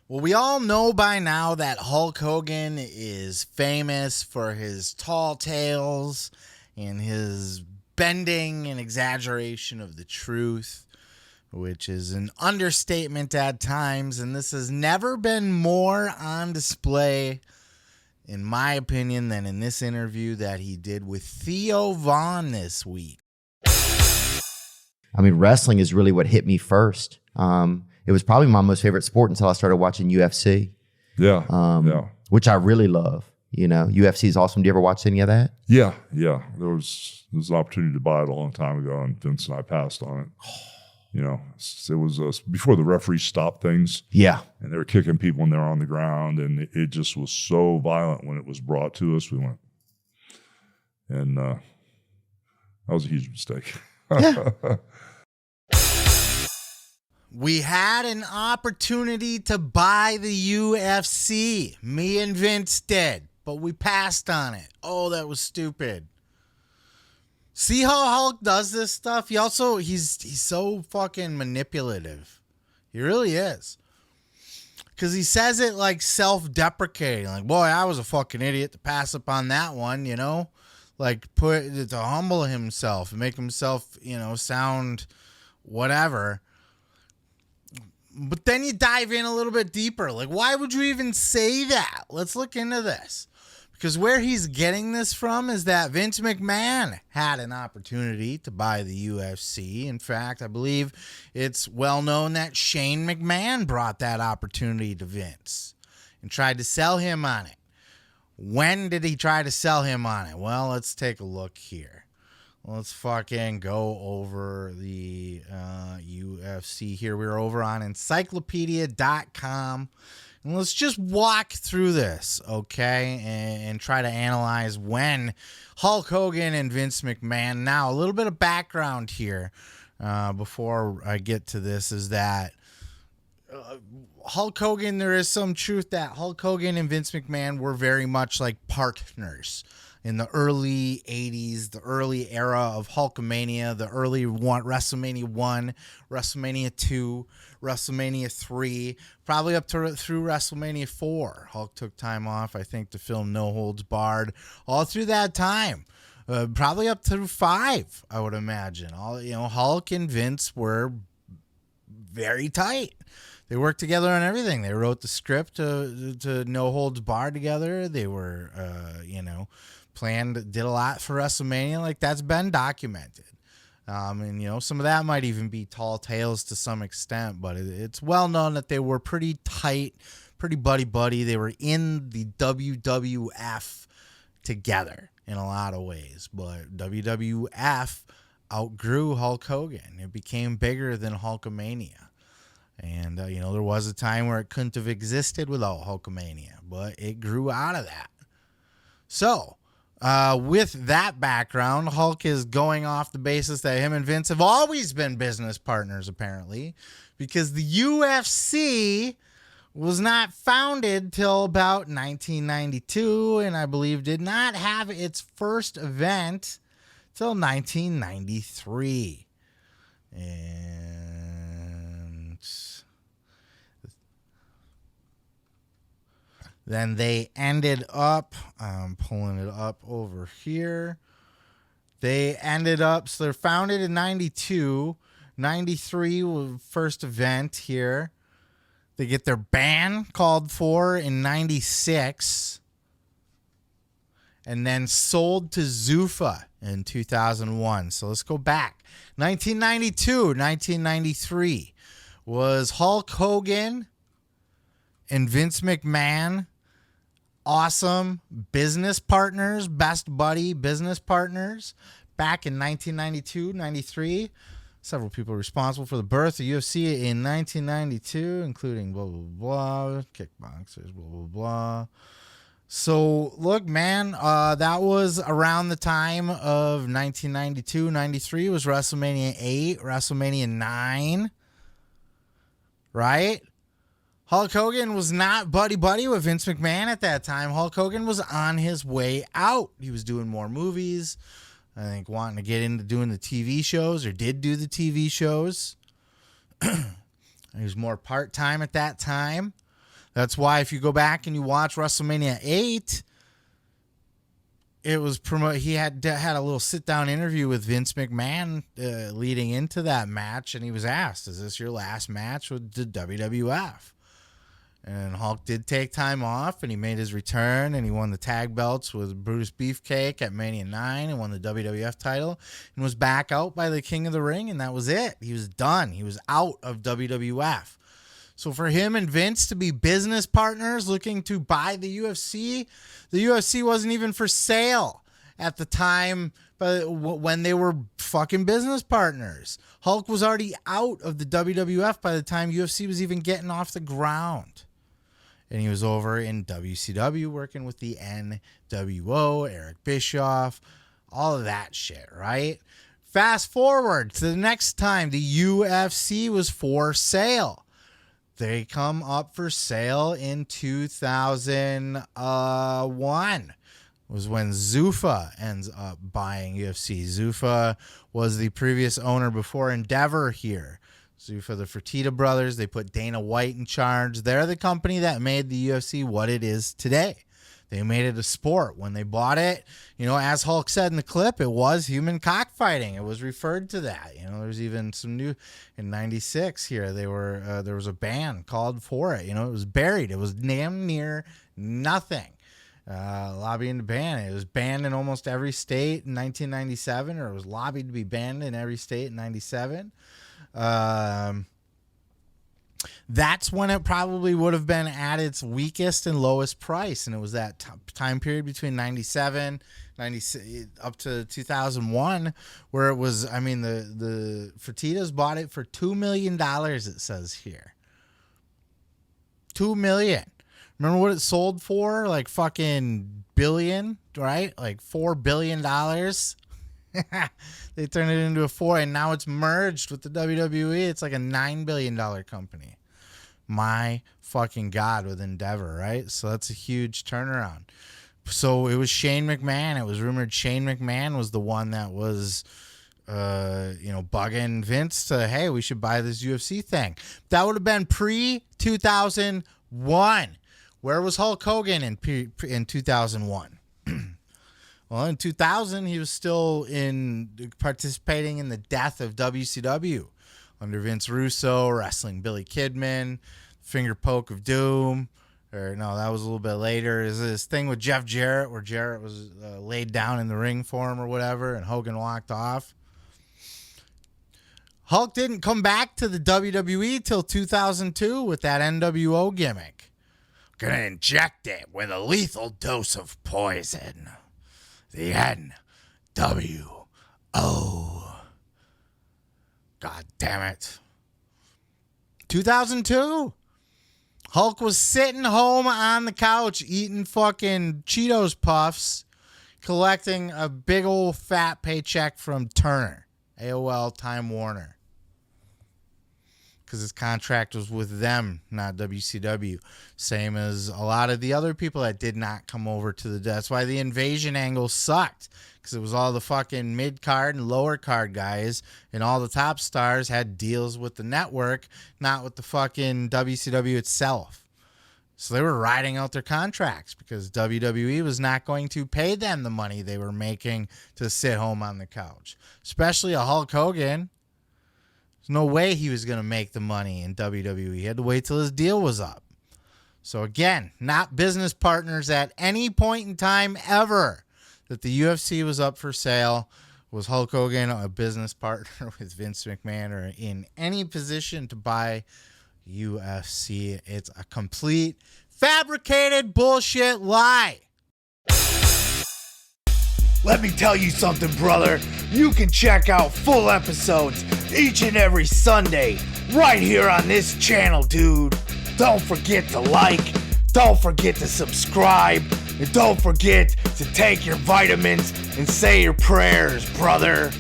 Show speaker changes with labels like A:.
A: Well, we all know by now that Hulk Hogan is famous for his tall tales and his bending and exaggeration of the truth, which is an understatement at times. And this has never been more on display, in my opinion, than in this interview that he did with Theo Vaughn this week.
B: I mean, wrestling is really what hit me first. It was probably my most favorite sport until I started watching UFC.
C: Yeah.
B: Which I really love. You know, UFC is awesome. Do you ever watch any of that?
C: Yeah. There was an opportunity to buy it a long time ago, and Vince and I passed on it. You know, it was before the referees stopped things.
B: Yeah.
C: And they were kicking people when they were on the ground, and it just was so violent when it was brought to us. We went, and that was a huge mistake.
B: Yeah.
A: We had an opportunity to buy the UFC. Me and Vince did, but we passed on it. Oh, that was stupid. See how Hulk does this stuff? He's so fucking manipulative. He really is. Because he says it like self-deprecating. Like, boy, I was a fucking idiot to pass up on that one, you know? Like, to humble himself and make himself, you know, sound whatever. But then you dive in a little bit deeper. Like, why would you even say that? Let's look into this. Because where he's getting this from is that Vince McMahon had an opportunity to buy the UFC. In fact, I believe it's well known that Shane McMahon brought that opportunity to Vince and tried to sell him on it. When did he try to sell him on it? Well, let's take a look here. Let's fucking go over the UFC here. We're over on encyclopedia.com. And let's just walk through this, okay, and try to analyze when Hulk Hogan and Vince McMahon. Now, a little bit of background here before I get to this is that Hulk Hogan, there is some truth that Hulk Hogan and Vince McMahon were very much like partners in the early 80s, the early era of Hulkamania, the early WrestleMania 1, WrestleMania 2, WrestleMania 3, probably up to through WrestleMania 4. Hulk took time off, I think, to film No Holds Barred. All through that time, probably up through 5, I would imagine. Hulk and Vince were very tight. They worked together on everything. They wrote the script to No Holds Barred together. They were, did a lot for WrestleMania. Like, that's been documented. And some of that might even be tall tales to some extent, but it's well known that they were pretty tight, pretty buddy-buddy. They were in the WWF together in a lot of ways, but WWF outgrew Hulk Hogan. It became bigger than Hulkamania. And, there was a time where it couldn't have existed without Hulkamania, but it grew out of that. So, with that background, Hulk is going off the basis that him and Vince have always been business partners, apparently, because the UFC was not founded till about 1992, and I believe did not have its first event till 1993. And then they ended up, I'm pulling it up over here. They ended up, so they're founded in 92. 93 was first event here. They get their ban called for in 96. And then sold to Zuffa in 2001. So let's go back. 1992, 1993 was Hulk Hogan and Vince McMahon. Awesome business partners, best buddy business partners back in 1992, 93. Several people responsible for the birth of UFC in 1992, including blah, blah, blah, kickboxers, blah, blah, blah. So, look, man, that was around the time of 1992, 93 was WrestleMania 8, WrestleMania 9, right? Hulk Hogan was not buddy-buddy with Vince McMahon at that time. Hulk Hogan was on his way out. He was doing more movies, I think wanting to get into doing the TV shows, or did do the TV shows. He was more part-time at that time. That's why if you go back and you watch WrestleMania 8, it was he had a little sit-down interview with Vince McMahon leading into that match, and he was asked, is this your last match with the WWF? And Hulk did take time off, and he made his return, and he won the tag belts with Brutus Beefcake at Mania 9 and won the WWF title and was back out by the King of the Ring, and that was it. He was done. He was out of WWF. So for him and Vince to be business partners looking to buy the UFC wasn't even for sale at the time when they were fucking business partners. Hulk was already out of the WWF by the time UFC was even getting off the ground. And he was over in WCW working with the NWO, Eric Bischoff, all of that shit, right? Fast forward to the next time the UFC was for sale. They come up for sale in 2001. Was when Zuffa ends up buying UFC. Zuffa was the previous owner before Endeavor here. Zuffa, the Fertitta brothers, they put Dana White in charge. They're the company that made the UFC what it is today. They made it a sport. When they bought it, as Hulk said in the clip, it was human cockfighting. It was referred to that. There's even some new in '96 here. There was a ban called for it. It was buried. It was damn near nothing. Lobbying to ban it. It was banned in almost every state in 1997, or it was lobbied to be banned in every state in 97. That's when it probably would have been at its weakest and lowest price. And it was that time period between 97, 96, up to 2001, where it was, the Fertittas bought it for $2 million, it says here. $2 million. Remember what it sold for? Like fucking billion, right? Like $4 billion. They turned it into a 4, and now it's merged with the WWE. It's like a $9 billion company. My fucking God, with Endeavor, right? So that's a huge turnaround. So it was Shane McMahon. It was rumored Shane McMahon was the one that was, bugging Vince to, hey, we should buy this UFC thing. That would have been pre-2001. Where was Hulk Hogan in 2001? Well, in 2000, he was still participating in the death of WCW under Vince Russo, wrestling Billy Kidman, Finger Poke of Doom. Or no, that was a little bit later. Is this thing with Jeff Jarrett where Jarrett was laid down in the ring for him or whatever, and Hogan walked off? Hulk didn't come back to the WWE till 2002 with that NWO gimmick. Gonna inject it with a lethal dose of poison. The NWO. God damn it. 2002. Hulk was sitting home on the couch eating fucking Cheetos Puffs, collecting a big old fat paycheck from Turner, AOL Time Warner. Because his contract was with them, not WCW. Same as a lot of the other people that did not come over to the... That's why the invasion angle sucked. Because it was all the fucking mid-card and lower-card guys, and all the top stars had deals with the network, not with the fucking WCW itself. So they were riding out their contracts because WWE was not going to pay them the money they were making to sit home on the couch. Especially a Hulk Hogan. There's no way he was going to make the money in WWE. He had to wait till his deal was up. So again, not business partners at any point in time ever that the UFC was up for sale. Was Hulk Hogan a business partner with Vince McMahon or in any position to buy UFC? It's a complete fabricated bullshit lie.
D: Let me tell you something, brother. You can check out full episodes each and every Sunday right here on this channel, dude. Don't forget to like, don't forget to subscribe, and don't forget to take your vitamins and say your prayers, brother.